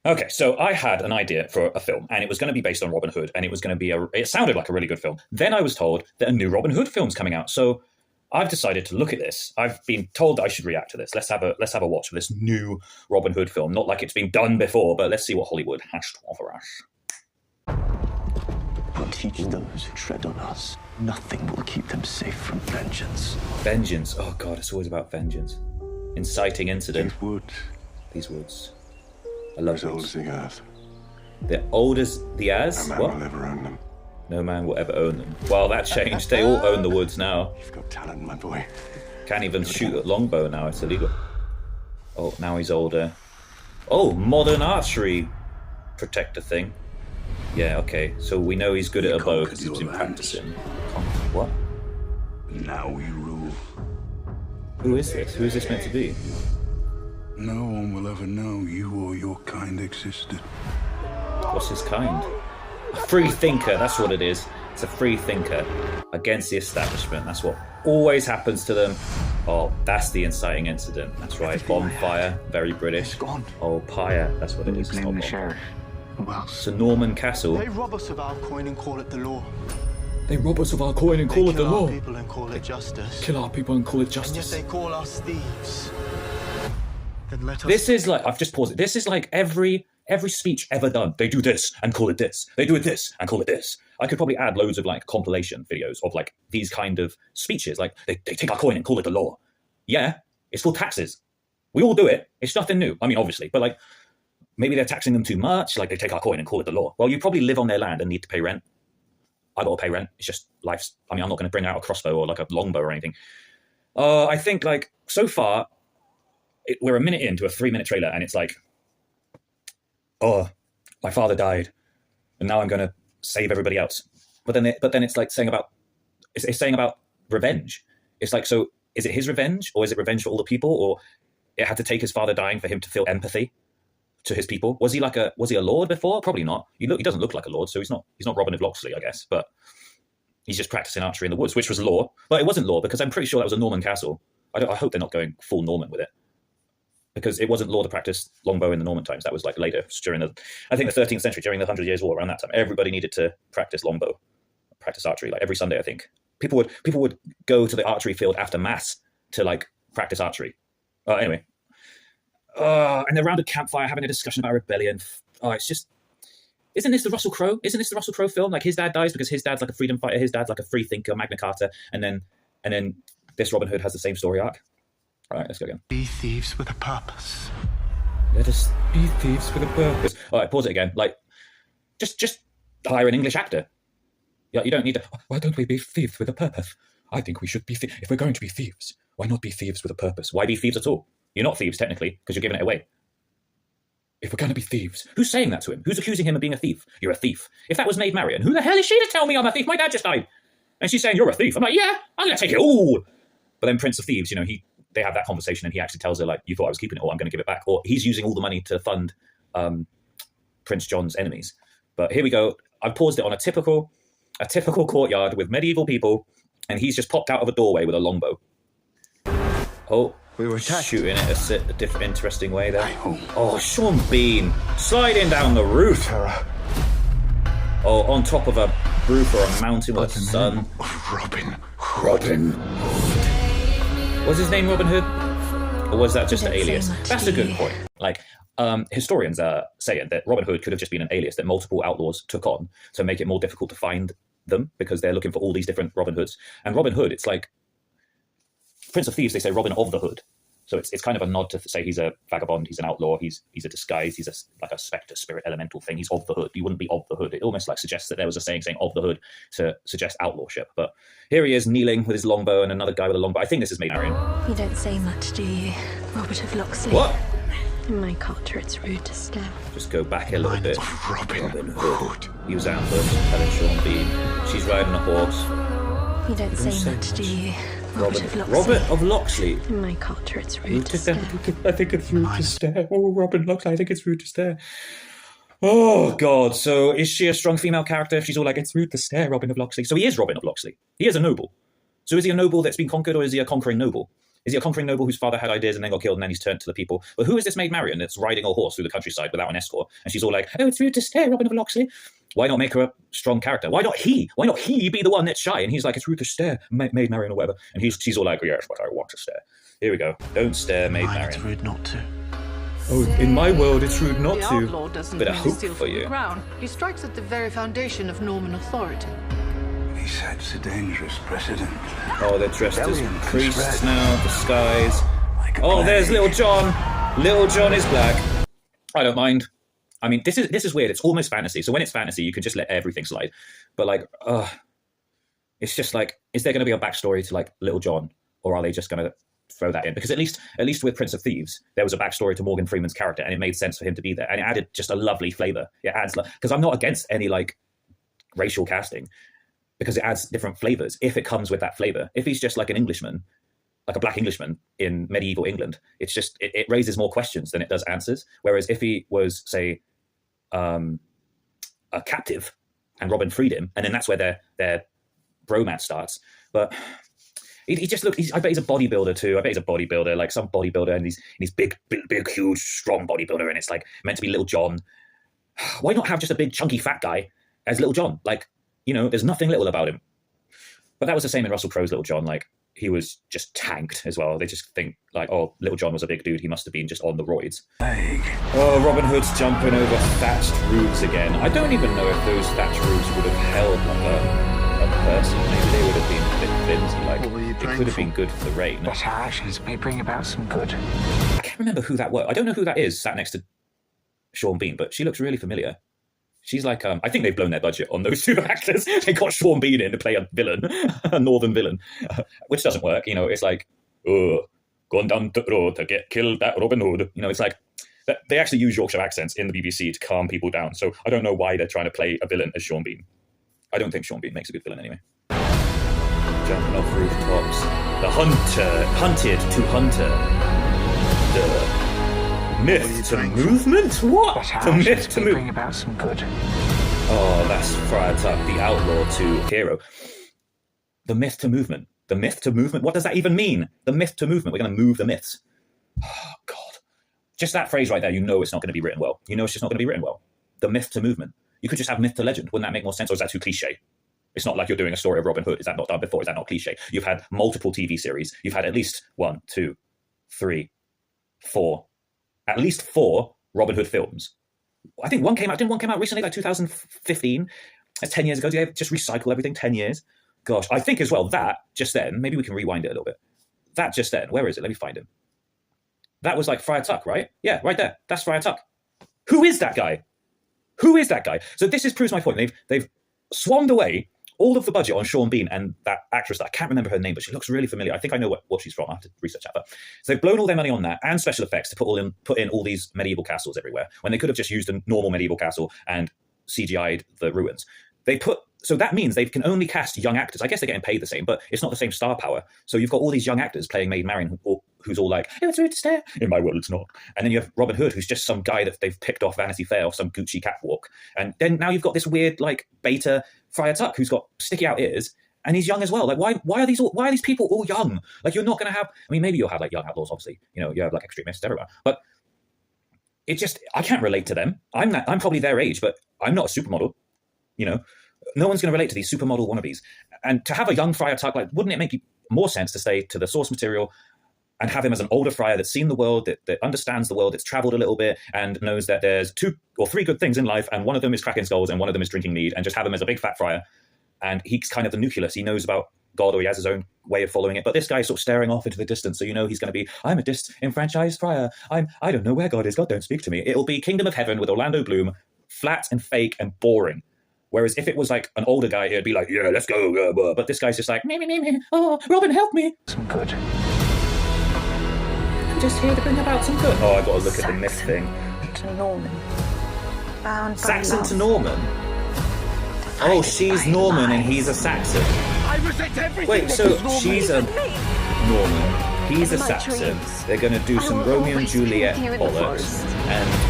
Okay, so I had an idea for a film, and it was going to be based on Robin Hood, and it was going to be it sounded like a really good film. Then I was told that a new Robin Hood film's coming out. So I've decided to look at this. I've been told that I should react to this. Let's have a watch of this new Robin Hood film. Not like it's been done before, but let's see what Hollywood has to offer us. We'll teach those who tread on us. Nothing will keep them safe from vengeance. Vengeance. Oh God, it's always about vengeance. Inciting incident. These woods. These woods. I love As old woods. as the earth. They're old as the as? No man What? will ever own them. No man will ever own them. Well, that changed. They all own the woods now. You've got talent, my boy. Can't even shoot at longbow now. It's illegal. Oh, now he's older. Oh, modern archery protector thing. Yeah, okay. So we know he's good at a bow because he's been practicing. What? Now we rule. Who is this? Who is this meant to be? No one will ever know you or your kind existed. What's his kind? A free thinker, that's what it is. It's a free thinker against the establishment. That's what always happens to them. Oh, that's the inciting incident. That's right. Bonfire, very British. Gone. Oh, pyre, that's what it is. It's not Blame the bonfire. sheriff. Who else? It's a Norman castle. They rob us of our coin and call it the law. They rob us of our coin and call They it the kill law. our people and call it justice. Kill our people and call it And yet justice. they call us thieves. Then let us... This is like, I've just paused it. This is like every speech ever done. They do this and call it this. They do it this and call it this. I could probably add loads of like compilation videos of like these kind of speeches. Like they take our coin and call it the law. Yeah, it's for taxes. We all do it. It's nothing new. I mean, obviously, but like maybe they're taxing them too much. Like they take our coin and call it the law. Well, you probably live on their land and need to pay rent. I got to pay rent. It's just life's. I mean, I'm not going to bring out a crossbow or like a longbow or anything. I think like so far, we're a minute into a 3-minute trailer, and it's like, oh, my father died, and now I'm going to save everybody else. But then it's like saying about it's saying about revenge. It's like, so is it his revenge, or is it revenge for all the people, or it had to take his father dying for him to feel empathy to his people? Was he a lord before? Probably not. He doesn't look like a lord, so he's not Robin of Locksley, I guess. But he's just practicing archery in the woods, which was law. But it wasn't law because I'm pretty sure that was a Norman castle. I hope they're not going full Norman with it, because it wasn't law to practice longbow in the Norman times. That was like later, during the 13th century, during the 100 Years' War. Around that time, everybody needed to practice longbow, practice archery, like every Sunday. I think people would go to the archery field after mass to like practice archery. Anyway, and they're around a campfire having a discussion about rebellion. Oh, it's just, isn't this the Russell Crowe? Isn't this the Russell Crowe film? Like his dad dies because his dad's like a freedom fighter. His dad's like a free thinker, Magna Carta, and then this Robin Hood has the same story arc. All right, let's go again. Be thieves with a purpose. Let us be thieves with a purpose. All right, pause it again. Like, just hire an English actor. Yeah, you don't need to. Why don't we be thieves with a purpose? I think we should be if we're going to be thieves. Why not be thieves with a purpose? Why be thieves at all? You're not thieves technically because you're giving it away. If we're going to be thieves, Who's saying that to him? Who's accusing him of being a thief? You're a thief. If that was Maid Marian, who the hell is she to tell me I'm a thief? My dad just died, and she's saying you're a thief. I'm like, yeah, I'm gonna take it all. But then Prince of Thieves, they have that conversation, and he actually tells her like, you thought I was keeping it all, I'm going to give it back. Or he's using all the money to fund Prince John's enemies. But here we go. I've paused it on a typical courtyard with medieval people, and he's just popped out of a doorway with a longbow. Oh, We were attacked. shooting it a different, interesting way there. Oh, Sean Bean sliding down the roof. Oh, on top of a roof or a mountain with the sun. Robin. Was his name Robin Hood? Or was that just an Don't say alias? much, That's do a good you? point. Like, historians are saying that Robin Hood could have just been an alias that multiple outlaws took on to make it more difficult to find them because they're looking for all these different Robin Hoods. And Robin Hood, it's like Prince of Thieves, they say Robin of the Hood. So it's kind of a nod to say he's a vagabond, he's an outlaw, he's a disguise, he's like a spectre, spirit, elemental thing. He's of the hood. He wouldn't be of the hood. It almost like suggests that there was a saying of the hood to suggest outlawship. But here he is kneeling with his longbow and another guy with a longbow. I think this is Maid Marian. You don't say much, do you, Robert of Locksley? What? In my culture, it's rude to stare. Just go back a little bit. Robin Hood. He was ambushed, Helen Sean Bean. She's riding a horse. You don't say say much, do much. you, Robert of Locksley? Robert of Locksley. In my culture, it's rude to stare. I think it's rude to stare. Oh, Robin Locksley, I think it's rude to stare. Oh, God. So is she a strong female character if she's all like, it's rude to stare, Robin of Locksley? So he is Robin of Locksley. He is a noble. So is he a noble that's been conquered, or is he a conquering noble? Is he a conquering noble whose father had ideas and then got killed and then he's turned to the people? But who is this Maid Marian that's riding a horse through the countryside without an escort? And she's all like, oh, it's rude to stare, Robin of Locksley. Why not make her a strong character? Why not he? Why not he be the one that's shy? And he's like, it's rude to stare, Maid Marian or whatever. And she's all like, yes, but I want to stare. Here we go. Don't stare, Maid Mine, it's Marian. rude not to. Oh, in my world, it's rude not The to. outlaw doesn't Bit of merely hope steal for from the you. ground. He strikes at the very foundation of Norman authority. He sets a dangerous precedent. Oh, they're dressed as Rebellion, priests spread. now, disguise. Like a Oh, there's plague. Little John. Little John is black. I don't mind. I mean, this is weird. It's almost fantasy. So when it's fantasy, you can just let everything slide. But like, it's just like, is there going to be a backstory to like Little John, or are they just going to throw that in? Because at least with Prince of Thieves, there was a backstory to Morgan Freeman's character, and it made sense for him to be there, and it added just a lovely flavor. It adds, because I'm not against any like racial casting, because it adds different flavors if it comes with that flavor. If he's just like an Englishman, like a black Englishman in medieval England, it's just it raises more questions than it does answers. Whereas if he was, say, a captive and Robin freed him, and then that's where their bromance starts. But he just looks, I bet he's a bodybuilder too. I bet he's a bodybuilder, like some bodybuilder, and he's big, huge, strong bodybuilder, and it's like meant to be Little John. Why not have just a big, chunky, fat guy as Little John? Like, you know, there's nothing little about him. But that was the same in Russell Crowe's Little John. Like, he was just tanked as well. They just think like, oh, Little John was a big dude. He must have been just on the roids. Plague. Oh, Robin Hood's jumping over thatched roofs again. I don't even know if those thatched roofs would have held like a person. Maybe they would have been a bit flimsy. Like, What were you it praying could have for? been good for the rain. But our actions may bring about some good. I can't remember who that was. I don't know who that is sat next to Sean Bean, but she looks really familiar. She's like, I think they've blown their budget on those two actors. They got Sean Bean in to play a villain, a northern villain, which doesn't work. You know, it's like, oh, gone down the road to get killed at Robin Hood. You know, it's like, they actually use Yorkshire accents in the BBC to calm people down. So I don't know why they're trying to play a villain as Sean Bean. I don't think Sean Bean makes a good villain anyway. Jumping off rooftops. The hunted to hunter. The myth to movement? What? But our The myth actions to may move. bring about some good. Oh, that's Friar Tuck, the outlaw to hero. The myth to movement. The myth to movement? What does that even mean? The myth to movement. We're going to move the myths. Oh, God. Just that phrase right there, you know it's not going to be written well. You know it's just not going to be written well. The myth to movement. You could just have myth to legend. Wouldn't that make more sense? Or is that too cliche? It's not like you're doing a story of Robin Hood. Is that not done before? Is that not cliche? You've had multiple TV series. You've had at least 1, 2, 3, 4, at least 4 Robin Hood films. I think one came out. Didn't one come out recently, like 2015? That's 10 years ago. Do they just recycle everything 10 years? Gosh, I think as well that just then, maybe we can rewind it a little bit. That just then, where is it? Let me find him. That was like Friar Tuck, right? Yeah, right there. That's Friar Tuck. Who is that guy? Who is that guy? So this proves my point. They've swanned away all of the budget on Sean Bean and that actress that I can't remember her name, but she looks really familiar. I think I know what she's from. I have to research that. But so they've blown all their money on that and special effects to put in all these medieval castles everywhere when they could have just used a normal medieval castle and CGI'd the ruins. So that means they can only cast young actors. I guess they're getting paid the same, but it's not the same star power. So you've got all these young actors playing Maid Marian who's all like, oh, it's rude to stare. In my world, it's not. And then you have Robin Hood, who's just some guy that they've picked off Vanity Fair or some Gucci catwalk. And then now you've got this weird, like, beta Friar Tuck who's got sticky out ears, and he's young as well. Like, why are these people all young? Like, you're not going to have, I mean, maybe you'll have, like, young outlaws, obviously. You know, you have, like, extremists everywhere. But it just, I can't relate to them. I'm probably their age, but I'm not a supermodel, you know. No one's going to relate to these supermodel wannabes. And to have a young Friar Tuck, like, wouldn't it make more sense to stay to the source material and have him as an older friar that's seen the world, that understands the world, that's traveled a little bit, and knows that there's 2 or 3 good things in life, and one of them is cracking skulls, and one of them is drinking mead, and just have him as a big fat friar. And he's kind of the nucleus. He knows about God, or he has his own way of following it. But this guy's sort of staring off into the distance, so you know he's going to be, I'm a disenfranchised friar. I don't know where God is. God, don't speak to me. It'll be Kingdom of Heaven with Orlando Bloom, flat and fake and boring. Whereas if it was like an older guy, it'd be like, yeah, let's go. But this guy's just like, me. Oh, Robin, help me. Some good. I'm just here to bring about some good. Oh, I got to look at the myth thing. To Norman. Bound by Saxon love. to Norman. Oh, she's Norman and he's a Saxon. Wait, so she's a Norman, he's a In my Saxon. dreams, They're going to do I some will Romeo and always be with Juliet you in the bollocks. forest. And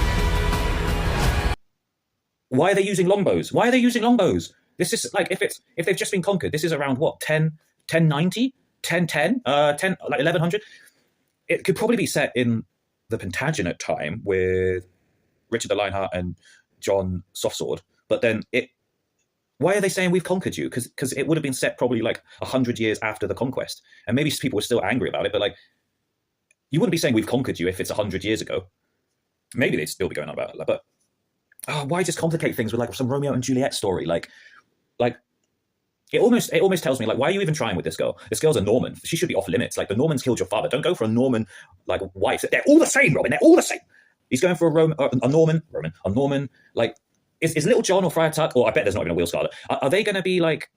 why are they using longbows? Why are they using longbows? This is like, if they've just been conquered, this is around what, 1090? 1010, 10 like 1100. It could probably be set in the Plantagenet time with Richard the Lionheart and John Softsword. But then why are they saying we've conquered you? Because it would have been set probably like 100 years after the conquest, and maybe people were still angry about it. But like, you wouldn't be saying we've conquered you if it's 100 years ago. Maybe they'd still be going on about it. But why just complicate things with like some Romeo and Juliet story? Like it almost tells me like, why are you even trying with this girl? This girl's a Norman. She should be off limits. Like the Normans killed your father. Don't go for a Norman like wife. They're all the same, Robin. They're all the same. He's going for a Norman. Like, is Little John or Friar Tuck, or I bet there's not even a Will Scarlet. Are they going to be like,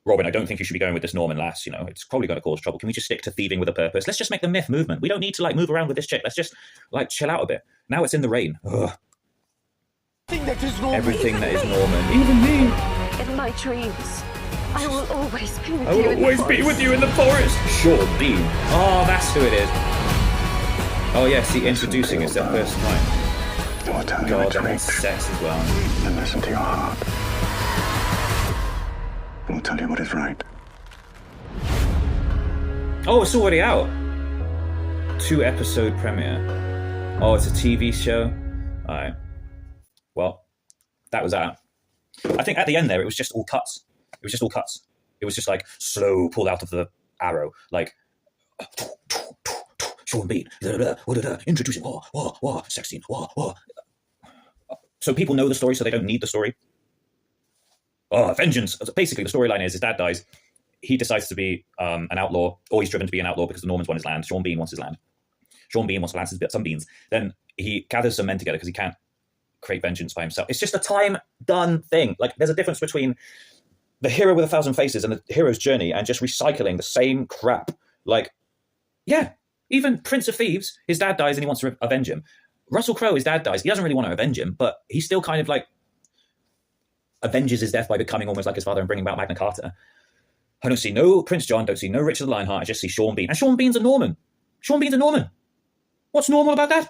Robin, I don't think you should be going with this Norman lass. You know, it's probably going to cause trouble. Can we just stick to thieving with a purpose? Let's just make the myth movement. We don't need to like move around with this chick. Let's just like chill out a bit. Now it's in the rain. Ugh. Everything that is Norman, even me. In my dreams, I will always be with you. I will always be with you in the forest. Sean Bean. Oh, that's who it is. Oh yeah, see, introducing us that first time. God, that makes sense as well. And listen to your heart. We'll tell you what is right. Oh, it's already out. 2-episode premiere. Oh, it's a TV show. All right. Well, that was that. I think at the end there, it was just all cuts. It was just all cuts. It was just like slow pulled out of the arrow, like Sean Bean, introducing sex scene, So people know the story, so they don't need the story. Vengeance. Basically, the storyline is his dad dies. He decides to be an outlaw, or he's driven to be an outlaw because the Normans want his land. Sean Bean wants his land. Sean Bean wants to land some beans. Then he gathers some men together because he can't create vengeance by himself. It's just a time-done thing. Like, there's a difference between the hero with 1,000 faces and the hero's journey and just recycling the same crap. Like, yeah, even Prince of Thieves, his dad dies and he wants to avenge him. Russell Crowe, his dad dies. He doesn't really want to avenge him, but he still kind of like avenges his death by becoming almost like his father and bringing about Magna Carta. I don't see no Prince John, don't see no Richard the Lionheart. I just see Sean Bean. And Sean Bean's a Norman. Sean Bean's a Norman. What's normal about that?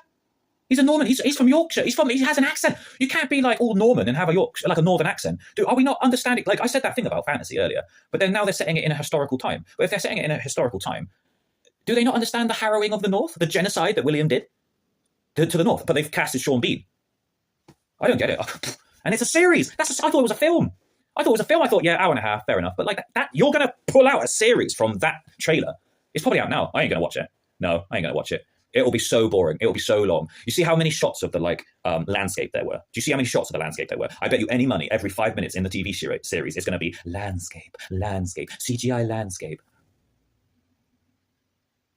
He's a Norman. He's from Yorkshire. He has an accent. You can't be like all Norman and have a Yorkshire, like a northern accent. Dude, are we not understanding? Like I said that thing about fantasy earlier, but then now they're setting it in a historical time. But if they're setting it in a historical time, do they not understand the harrowing of the North, the genocide that William did to the North? But they've casted Sean Bean. I don't get it. And it's a series. I thought it was a film. I thought, yeah, hour and a half, fair enough. But like that you're going to pull out a series from that trailer. It's probably out now. I ain't going to watch it. No, I ain't going to watch it. It will be so boring. It will be so long. You see how many shots of the landscape there were? Do you see how many shots of the landscape there were? I bet you any money, every 5 minutes in the TV series, it's going to be landscape, CGI landscape.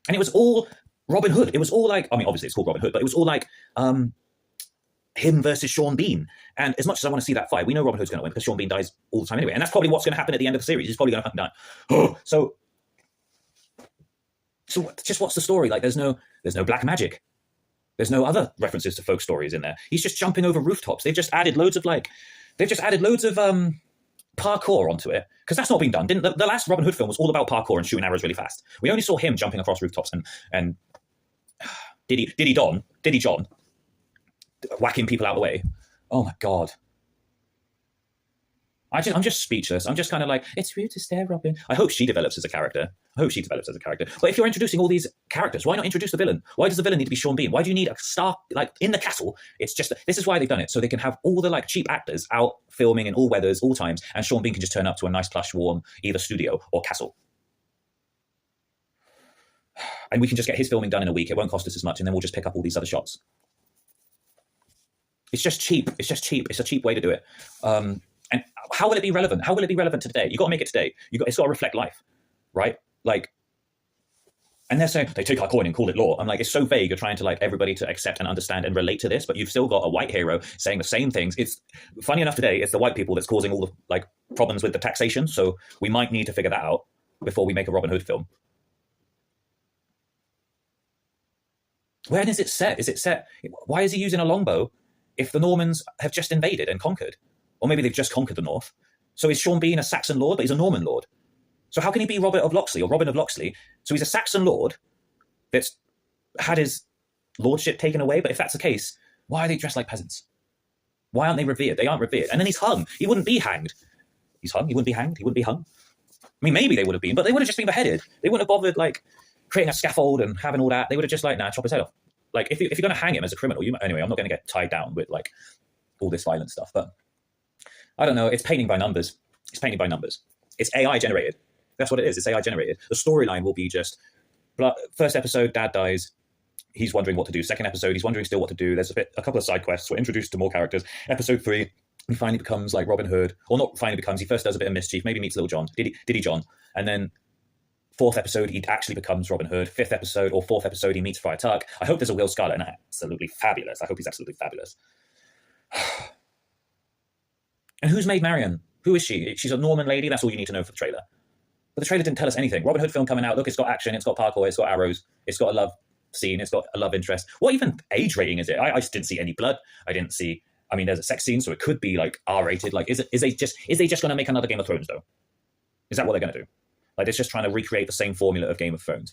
And it was all Robin Hood. It was all like, I mean, obviously it's called Robin Hood, but it was all like him versus Sean Bean. And as much as I want to see that fight, we know Robin Hood's going to win because Sean Bean dies all the time anyway. And that's probably what's going to happen at the end of the series. He's probably going to fucking die. So just what's the story? Like, there's no black magic. There's no other references to folk stories in there. He's just jumping over rooftops. They've just added loads of parkour onto it because that's not been done. The last Robin Hood film was all about parkour and shooting arrows really fast. We only saw him jumping across rooftops and Diddy John whacking people out of the way. Oh my God. I'm just speechless. I'm just kind of like, it's rude to stare, Robin. I hope she develops as a character. But if you're introducing all these characters, why not introduce the villain? Why does the villain need to be Sean Bean? Why do you need a star, like, in the castle? It's just, this is why they've done it. So they can have all the, like, cheap actors out filming in all weathers, all times, and Sean Bean can just turn up to a nice, plush, warm, either studio or castle. And we can just get his filming done in a week. It won't cost us as much, and then we'll just pick up all these other shots. It's just cheap. It's a cheap way to do it. And how will it be relevant? How will it be relevant to today? You got to make it today. It's got to reflect life, right? Like, and they're saying they take our coin and call it law. I'm like, it's so vague. You're trying to like everybody to accept and understand and relate to this, but you've still got a white hero saying the same things. It's funny enough today. It's the white people that's causing all the like problems with the taxation. So we might need to figure that out before we make a Robin Hood film. Where is it set? Is it set? Why is he using a longbow if the Normans have just invaded and conquered? Or maybe they've just conquered the North. So is Sean Bean a Saxon lord, but he's a Norman lord? So how can he be Robert of Locksley or Robin of Locksley? So he's a Saxon lord that's had his lordship taken away. But if that's the case, why are they dressed like peasants? Why aren't they revered? They aren't revered. And then he's hung. He wouldn't be hanged. He's hung. He wouldn't be hanged. He wouldn't be hung. mean, maybe they would have been, but they would have just been beheaded. They wouldn't have bothered like creating a scaffold and having all that. They would have just like, nah, chop his head off. Like if you're going to hang him as a criminal, anyway, I'm not going to get tied down with like all this violent stuff, but I don't know. It's painting by numbers. It's painting by numbers. It's AI generated. That's what it is. It's AI generated. The storyline will be just first episode, dad dies. He's wondering what to do. Second episode, he's wondering still what to do. There's a couple of side quests. We're introduced to more characters. Episode 3, he finally becomes like Robin Hood, or not finally becomes. He first does a bit of mischief. Maybe meets Little John, Diddy John, and then 4th episode, he actually becomes Robin Hood. 5th episode or 4th episode, he meets Friar Tuck. I hope there's a Will Scarlet, and absolutely fabulous. I hope he's absolutely fabulous. And who's Maid Marian? Who is she? She's a Norman lady. That's all you need to know for the trailer. But the trailer didn't tell us anything. Robin Hood film coming out. Look, it's got action. It's got parkour. It's got arrows. It's got a love scene. It's got a love interest. What even age rating is it? I just didn't see any blood. I didn't see. I mean, there's a sex scene, so it could be like R-rated. Like, is they just going to make another Game of Thrones though? Is that what they're going to do? Like, it's just trying to recreate the same formula of Game of Thrones.